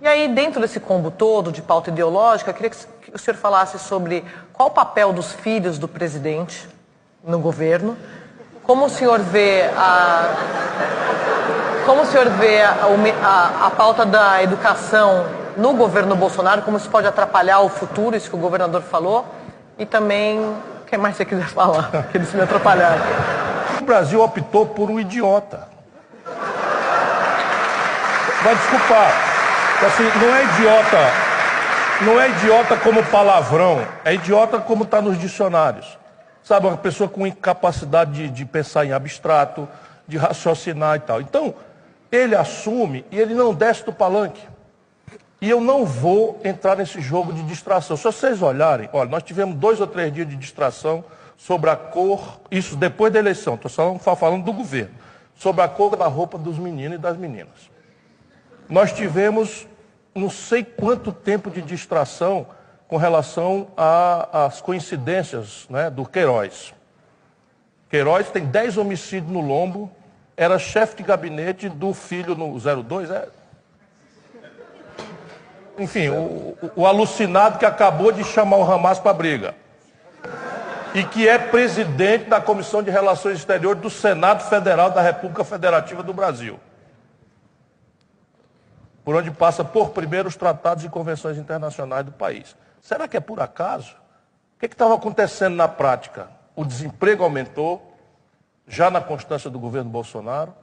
aí, dentro desse combo todo de pauta ideológica, eu queria que o senhor falasse sobre qual o papel dos filhos do presidente no governo, como o senhor vê a pauta da educação no governo Bolsonaro, como isso pode atrapalhar o futuro, isso que o governador falou, e também, o que mais você quiser falar, que eles me atrapalharam. O Brasil optou por um idiota. Vai desculpar, assim, não é idiota como palavrão, é idiota como está nos dicionários. Sabe, uma pessoa com incapacidade de pensar em abstrato, de raciocinar e tal. Então, ele assume e ele não desce do palanque. E eu não vou entrar nesse jogo de distração. Se vocês olharem, olha, nós tivemos 2 ou 3 dias de distração sobre a cor, isso depois da eleição, estou só falando do governo, sobre a cor da roupa dos meninos e das meninas. Nós tivemos não sei quanto tempo de distração com relação às coincidências, né, do Queiroz. Queiroz tem 10 homicídios no lombo, era chefe de gabinete do filho no 02, Enfim, o alucinado que acabou de chamar o Hamas para a briga. E que é presidente da Comissão de Relações Exteriores do Senado Federal da República Federativa do Brasil. Por onde passa por primeiro os tratados e convenções internacionais do país. Será que é por acaso? O que estava acontecendo na prática? O desemprego aumentou, já na constância do governo Bolsonaro.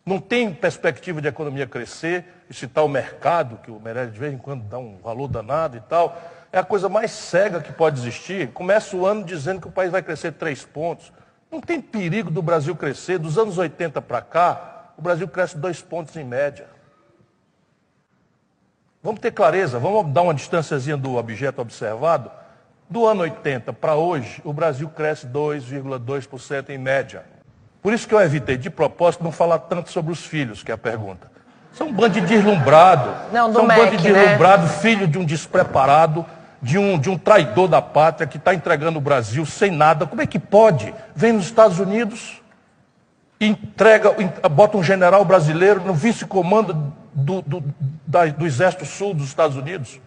Não tem perspectiva de a economia crescer, esse tal mercado, que o Meirelles de vez em quando dá um valor danado e tal, é a coisa mais cega que pode existir. Começa o ano dizendo que o país vai crescer 3 pontos. Não tem perigo do Brasil crescer. Dos anos 80 para cá, o Brasil cresce 2 pontos em média. Vamos ter clareza, vamos dar uma distânciazinha do objeto observado. Do ano 80 para hoje, o Brasil cresce 2,2% em média. Por isso que eu evitei, de propósito, não falar tanto sobre os filhos, que é a pergunta. São um bando de deslumbrado. Não, do são um MEC, bando de deslumbrado, né? Filho de um despreparado, de um traidor da pátria, que está entregando o Brasil sem nada. Como é que pode? Vem nos Estados Unidos, bota um general brasileiro no vice-comando do Exército Sul dos Estados Unidos.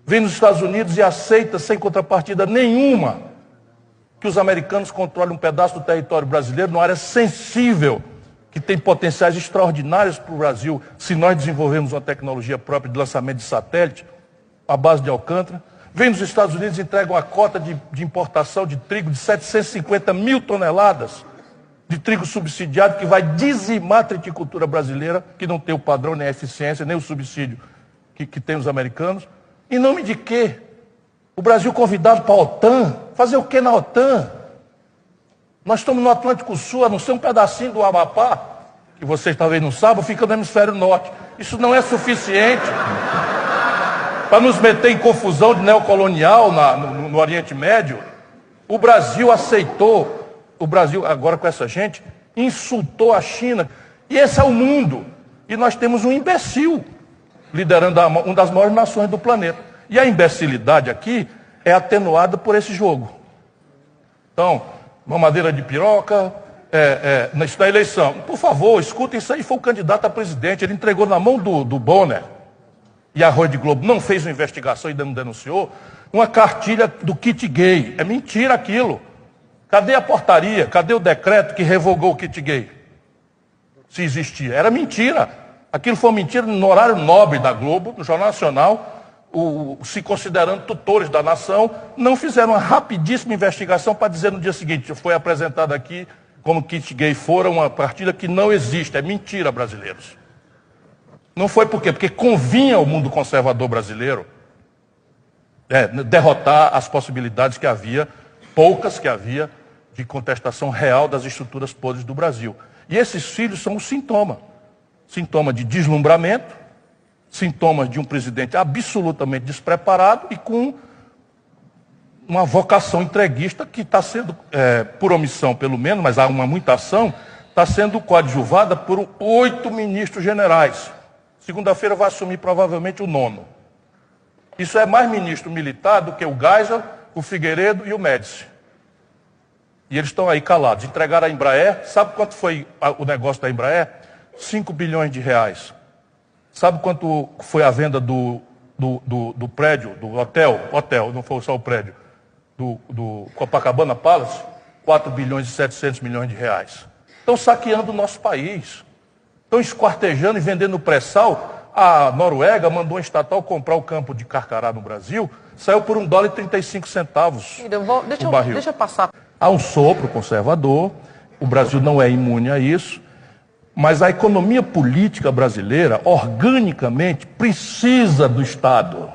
Vem nos Estados Unidos e aceita, sem contrapartida nenhuma, que os americanos controlem um pedaço do território brasileiro, numa área sensível, que tem potenciais extraordinários para o Brasil, se nós desenvolvermos uma tecnologia própria de lançamento de satélite, à base de Alcântara. Vem nos Estados Unidos e entrega uma cota de importação de trigo de 750 mil toneladas de trigo subsidiado, que vai dizimar a triticultura brasileira, que não tem o padrão, nem a eficiência, nem o subsídio que tem os americanos. Em nome de quê? O Brasil convidado para a OTAN? Fazer o quê na OTAN? Nós estamos no Atlântico Sul, a não ser um pedacinho do Amapá, que vocês talvez não saibam, fica no hemisfério norte. Isso não é suficiente para nos meter em confusão de neocolonial no Oriente Médio. O Brasil aceitou, o Brasil, agora com essa gente, insultou a China. E esse é o mundo. E nós temos um imbecil liderando uma das maiores nações do planeta. E a imbecilidade aqui é atenuada por esse jogo. Então, mamadeira de piroca, isso da eleição. Por favor, escutem isso aí, foi o candidato a presidente, ele entregou na mão do Bonner, e a Rede Globo não fez uma investigação e não denunciou, uma cartilha do kit gay. É mentira aquilo. Cadê a portaria? Cadê o decreto que revogou o kit gay? Se existia. Era mentira. Aquilo foi mentira no horário nobre da Globo, no Jornal Nacional, se considerando tutores da nação, não fizeram uma rapidíssima investigação para dizer no dia seguinte, foi apresentado aqui como kit gay fora uma partida que não existe, é mentira, brasileiros. Não foi por quê? Porque convinha ao mundo conservador brasileiro derrotar as possibilidades que havia, poucas que havia, de contestação real das estruturas podres do Brasil. E esses filhos são um sintoma. Sintoma de deslumbramento, sintomas de um presidente absolutamente despreparado e com uma vocação entreguista que está sendo, por omissão pelo menos, mas há muita ação, está sendo coadjuvada por 8 ministros generais. Segunda-feira vai assumir provavelmente o 9º. Isso é mais ministro militar do que o Geisel, o Figueiredo e o Médici. E eles estão aí calados. Entregaram a Embraer, sabe quanto foi o negócio da Embraer? 5 bilhões de reais. Sabe quanto foi a venda do prédio, do hotel, não foi só o prédio, do Copacabana Palace? 4 bilhões e 700 milhões de reais. Estão saqueando o nosso país. Estão esquartejando e vendendo pré-sal. A Noruega mandou um estatal comprar o campo de Carcará no Brasil, saiu por $1,35 o barril. Deixa eu passar. Há um sopro conservador, o Brasil não é imune a isso, mas a economia política brasileira, organicamente, precisa do Estado.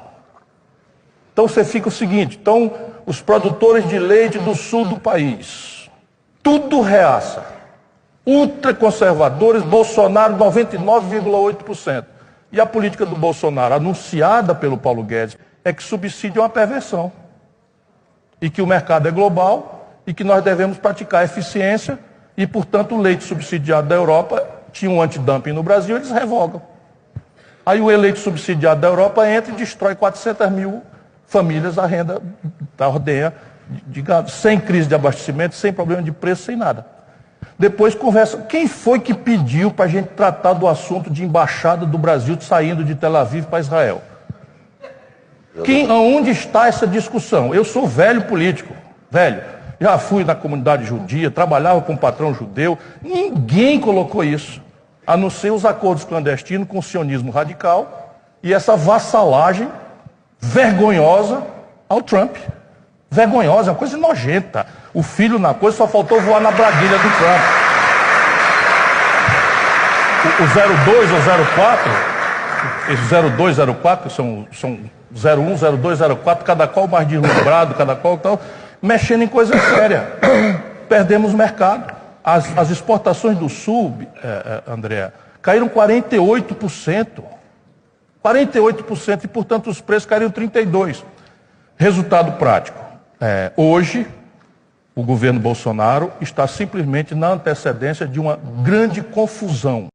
Então você fica o seguinte, então os produtores de leite do sul do país, tudo reaça, ultraconservadores, Bolsonaro 99,8%. E a política do Bolsonaro, anunciada pelo Paulo Guedes, é que subsídio é uma perversão. E que o mercado é global e que nós devemos praticar eficiência e, portanto, o leite subsidiado da Europa tinha um antidumping no Brasil, eles revogam. Aí o leite subsidiado da Europa entra e destrói 400 mil famílias a renda da ordenha de gado, sem crise de abastecimento, sem problema de preço, sem nada. Depois conversa, quem foi que pediu para a gente tratar do assunto de embaixada do Brasil saindo de Tel Aviv para Israel? Aonde está essa discussão? Eu sou velho político, velho. Já fui na comunidade judia, trabalhava com um patrão judeu. Ninguém colocou isso, a não ser os acordos clandestinos com o sionismo radical e essa vassalagem vergonhosa ao Trump. Vergonhosa, é uma coisa nojenta. O filho na coisa só faltou voar na braguilha do Trump. O 02 ou 04, esses 02, 04, são 01, 02, 04, cada qual mais deslumbrado, cada qual tal, mexendo em coisa séria. Perdemos mercado. As exportações do Sul, André, caíram 48%. 48%, e portanto os preços caíram 32%. Resultado prático. Hoje, o governo Bolsonaro está simplesmente na antecedência de uma grande confusão.